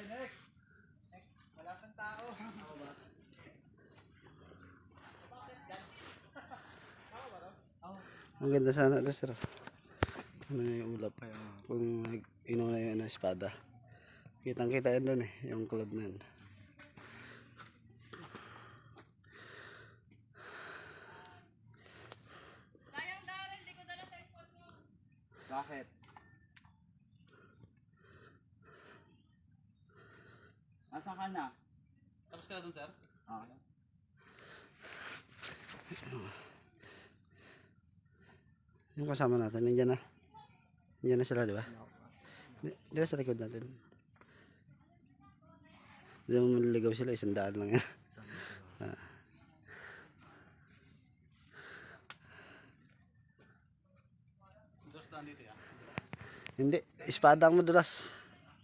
next. Wala pang tao. Ang ganda sana ito sir. Ano yung ulap. Kung inuna yung espada. Kitang kita yun doon eh. Yung club na yun. Bakit? Nasaan ka na? Tapos ka na dun, sir? Oo. Yung kasama natin, nandiyan na. Nandiyan na sila, di ba? Di ba sa likod natin? Hindi mo maliligaw sila, 100 lang yan. Dos lang dito yan. Hindi, espada ang madulas.